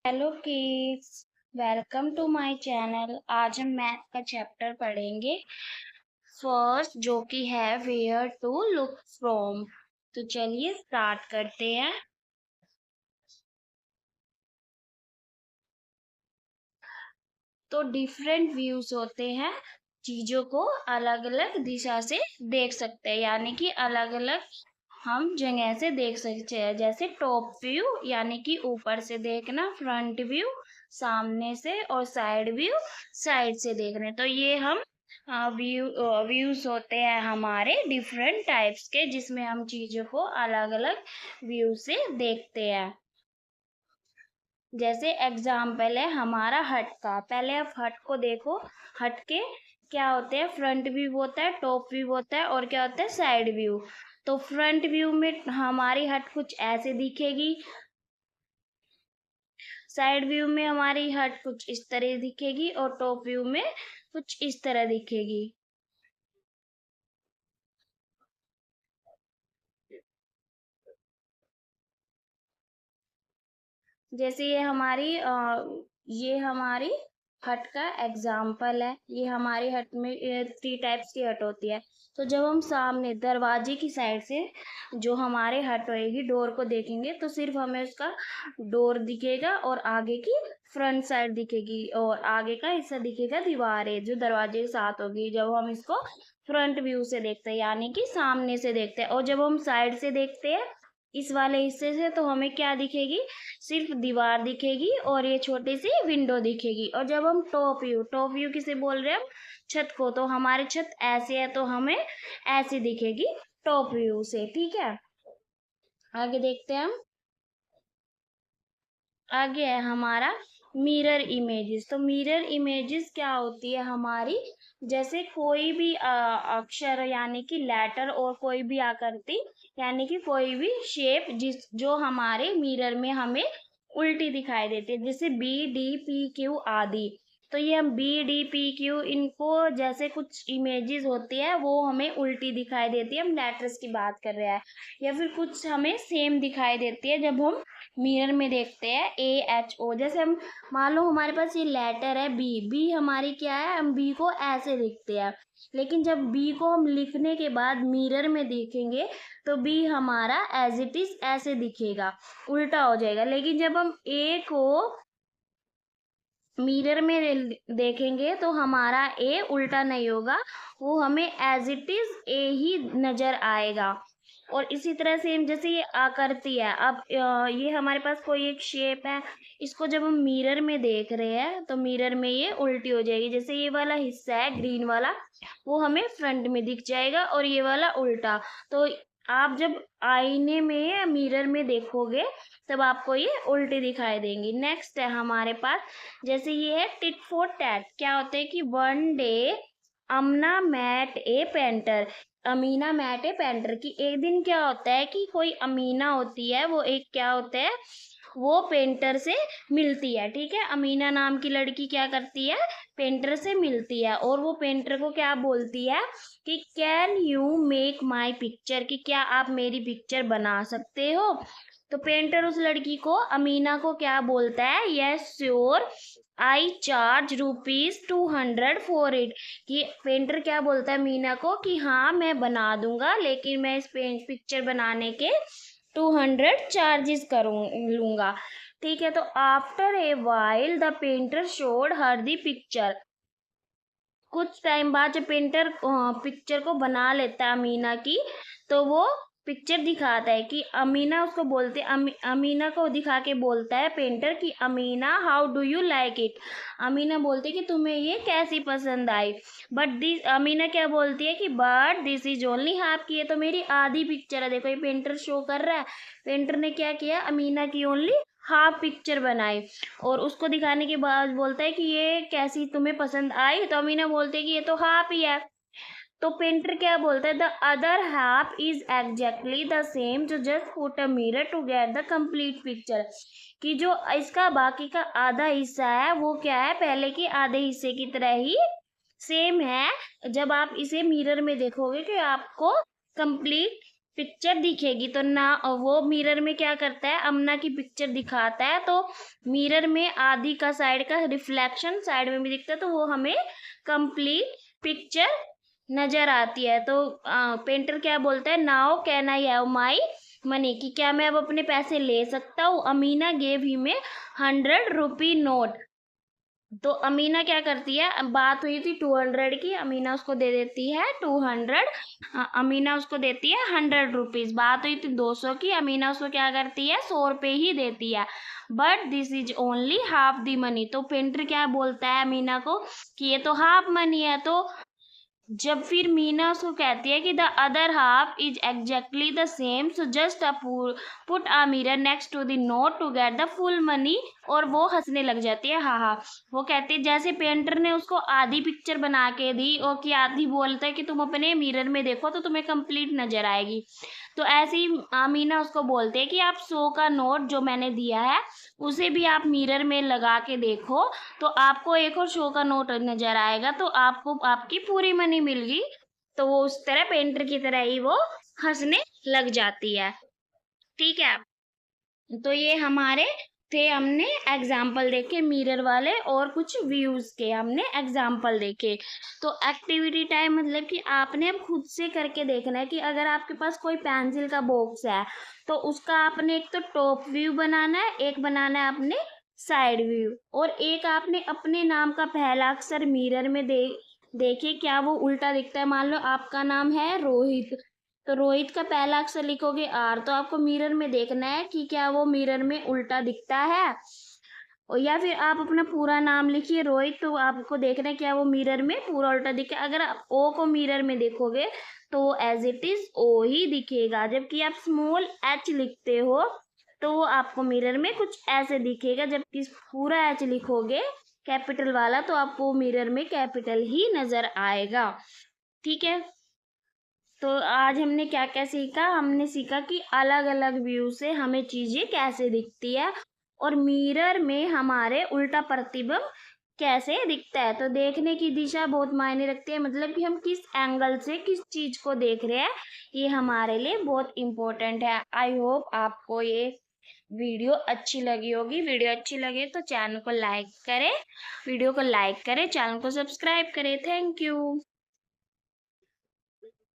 Hello kids, welcome to my channel. आज हम math का चैप्टर पढ़ेंगे फर्स्ट, जो कि है वेयर टू लुक फ्रॉम। तो चलिए स्टार्ट करते हैं। तो डिफरेंट व्यूज होते हैं, चीजों को अलग अलग दिशा से देख सकते हैं, यानी कि अलग अलग हम जगह से देख सकते हैं। जैसे टॉप व्यू यानी कि ऊपर से देखना, फ्रंट व्यू सामने से, और साइड व्यू साइड से देखने। तो ये हम व्यूज होते हैं हमारे डिफरेंट टाइप्स के, जिसमें हम चीजों को अलग अलग व्यू से देखते हैं। जैसे एग्जाम्पल है हमारा हट का। पहले आप हट को देखो। हट के क्या होते हैं, फ्रंट व्यू होता है, टॉप व्यू होता है, और क्या होता है, साइड व्यू। तो फ्रंट व्यू में हमारी हट कुछ ऐसे दिखेगी, साइड व्यू में हमारी हट कुछ इस तरह दिखेगी, और टॉप व्यू में कुछ इस तरह दिखेगी। जैसे ये हमारी हट का एग्जाम्पल है। ये हमारी हट में 3 टाइप्स की हट होती है। तो जब हम सामने दरवाजे की साइड से जो हमारे हट होएगी, डोर को देखेंगे, तो सिर्फ हमें उसका डोर दिखेगा, और आगे की फ्रंट साइड दिखेगी, और आगे का हिस्सा दिखेगा दीवार जो दरवाजे के साथ होगी। जब हम इसको फ्रंट व्यू से देखते हैं, यानी कि सामने से देखते हैं, और जब हम साइड से देखते हैं इस वाले हिस्से से, तो हमें क्या दिखेगी, सिर्फ दीवार दिखेगी, और ये छोटी सी विंडो दिखेगी। और जब हम टॉप व्यू किसे बोल रहे हैं, हम छत को। तो हमारी छत ऐसे है, तो हमें ऐसी दिखेगी टॉप व्यू से। ठीक है, आगे देखते हैं हम। आगे है हमारा मिरर इमेजेस। तो मिरर इमेजेस क्या होती है हमारी, जैसे कोई भी अक्षर यानी कि लेटर, और कोई भी आकृति यानी कि कोई भी शेप जो हमारे मिरर में हमें उल्टी दिखाई देती है, जैसे बी डी पी क्यू आदि। तो ये हम बी डी पी क्यू, इनको जैसे कुछ इमेजेस होती है वो हमें उल्टी दिखाई देती है, हम लेटर्स की बात कर रहे हैं। या फिर कुछ हमें सेम दिखाई देती है जब हम मिरर में देखते हैं, AHO। जैसे हम मान लो हमारे पास ये लेटर है बी। बी हमारी क्या है, हम बी को ऐसे लिखते हैं, लेकिन जब बी को हम लिखने के बाद मिरर में देखेंगे, तो बी हमारा एज इट इज ऐसे दिखेगा, उल्टा हो जाएगा। लेकिन जब हम ए को मिरर में देखेंगे, तो हमारा ए उल्टा नहीं होगा, वो हमें एज इट इज ए ही नजर आएगा। और इसी तरह से जैसे ये आकृति है, अब ये हमारे पास कोई एक शेप है, इसको जब हम मिरर में देख रहे हैं, तो मिरर में ये उल्टी हो जाएगी। जैसे ये वाला हिस्सा है ग्रीन वाला, वो हमें फ्रंट में दिख जाएगा, और ये वाला उल्टा। तो आप जब आईने में या मिरर में देखोगे, तब आपको ये उल्टी दिखाई देंगी। नेक्स्ट है हमारे पास, जैसे ये है टिट फॉर टैट। क्या होता है कि one day Amna met a painter. Amina met a painter की एक दिन क्या होता है कि कोई अमीना होती है, वो एक क्या होता है, वो पेंटर से मिलती है। ठीक है, अमीना नाम की लड़की क्या करती है, पेंटर से मिलती है, और वो पेंटर को क्या बोलती है कि can you make my picture, कि क्या आप मेरी पिक्चर बना सकते हो। तो पेंटर उस लड़की को, अमीना को क्या बोलता है, yes sure I charge ₹200 for it. कि पेंटर क्या बोलता है मीना को कि हाँ मैं बना दूंगा, लेकिन मैं इस पिक्चर बनाने के 200 चार्जेस लूंगा। ठीक है, तो after a while the painter showed her the picture. कुछ टाइम बाद जब पेंटर पिक्चर को बना लेता है अमीना की, तो वो पिक्चर दिखाता है कि अमीना उसको बोलते, अमीना को दिखा के बोलता है पेंटर कि Amina how do you like it. Amina बोलती है कि तुम्हें ये कैसी पसंद आई। बट दिस, अमीना क्या बोलती है कि but this is only half, की ये तो मेरी आधी पिक्चर है। देखो ये पेंटर शो कर रहा है, पेंटर ने क्या किया, अमीना की ओनली हाफ पिक्चर बनाई, और उसको दिखाने के बाद बोलता है कि ये कैसी तुम्हें पसंद आई। तो अमीना बोलते है कि ये तो हाफ ही है। तो पेंटर क्या बोलता है, the other half is exactly the same, जो just put a mirror to get the complete picture. कि जो इसका बाकी का आधा हिस्सा है, वो क्या है, पहले के आधे हिस्से की तरह ही सेम है। जब आप इसे मिरर में देखोगे कि आपको कंप्लीट पिक्चर दिखेगी तो ना वो मिरर में क्या करता है, अमना की पिक्चर दिखाता है, तो मिरर में आधी का साइड का रिफ्लेक्शन साइड में भी दिखता है, तो वो हमें कंप्लीट पिक्चर नजर आती है। तो पेंटर क्या बोलता है, now can I have my money, कि क्या मैं अब अपने पैसे ले सकता हूँ। Amina gave him a 100 rupee note. तो अमीना क्या करती है, बात हुई थी 200 की, अमीना उसको दे देती है 200। अमीना उसको देती है 100 रुपीज। बात हुई थी 200 की, अमीना उसको क्या करती है, 100 रुपये ही देती है। But this is only half the money. तो पेंटर क्या बोलता है अमीना को कि ये तो हाफ मनी है। तो जब फिर मीना उसको कहती है कि the other half is exactly the same, so just put a mirror next to the note to get the full money, और वो हंसने लग जाती है, हाँ हाँ। वो कहती है जैसे पेंटर ने उसको आधी पिक्चर बना के दी और कि आधी बोलता है कि तुम अपने मिरर में देखो तो तुम्हें कंप्लीट नजर आएगी, तो ऐसे ही अमीना उसको बोलते हैं कि आप 100 का नोट जो मैंने दिया है उसे भी आप मिरर में लगा के देखो, तो आपको एक और 100 का नोट नजर आएगा, तो आपको आपकी पूरी मनी मिल गई। तो वो उस तरह पेंटर की तरह ही वो हंसने लग जाती है। ठीक है, तो ये हमारे थे, हमने एग्जाम्पल देखे मिरर वाले, और कुछ व्यूज के हमने एग्जाम्पल देखे। तो एक्टिविटी टाइम मतलब कि आपने अब खुद से करके देखना है कि अगर आपके पास कोई पेंसिल का बॉक्स है तो उसका आपने एक तो टॉप व्यू बनाना है, एक बनाना है आपने साइड व्यू, और एक आपने अपने नाम का पहला अक्षर मिरर में देखे क्या वो उल्टा दिखता है। मान लो आपका नाम है रोहित, तो रोहित का पहला अक्षर लिखोगे आर, तो आपको मिरर में देखना है कि क्या वो मिरर में उल्टा दिखता है। और या फिर आप अपना पूरा नाम लिखिए रोहित, तो आपको देखना है क्या वो मिरर में पूरा उल्टा दिखे। अगर आप ओ को मिरर में देखोगे तो वो एज इट इज ओ ही दिखेगा, जबकि आप स्मॉल एच लिखते हो तो वो आपको मिरर में कुछ ऐसे दिखेगा, जबकि पूरा एच लिखोगे कैपिटल वाला तो आपको मिरर में कैपिटल ही नजर आएगा। ठीक है, तो आज हमने क्या क्या सीखा, हमने सीखा कि अलग अलग व्यू से हमें चीजें कैसे दिखती है, और मिरर में हमारे उल्टा प्रतिबिंब कैसे दिखता है। तो देखने की दिशा बहुत मायने रखती है, मतलब कि हम किस एंगल से किस चीज को देख रहे हैं, ये हमारे लिए बहुत इम्पोर्टेंट है। आई होप आपको ये वीडियो अच्छी लगी होगी। वीडियो अच्छी लगे तो चैनल को लाइक करें, वीडियो को लाइक करें, चैनल को सब्सक्राइब करें। Thank you.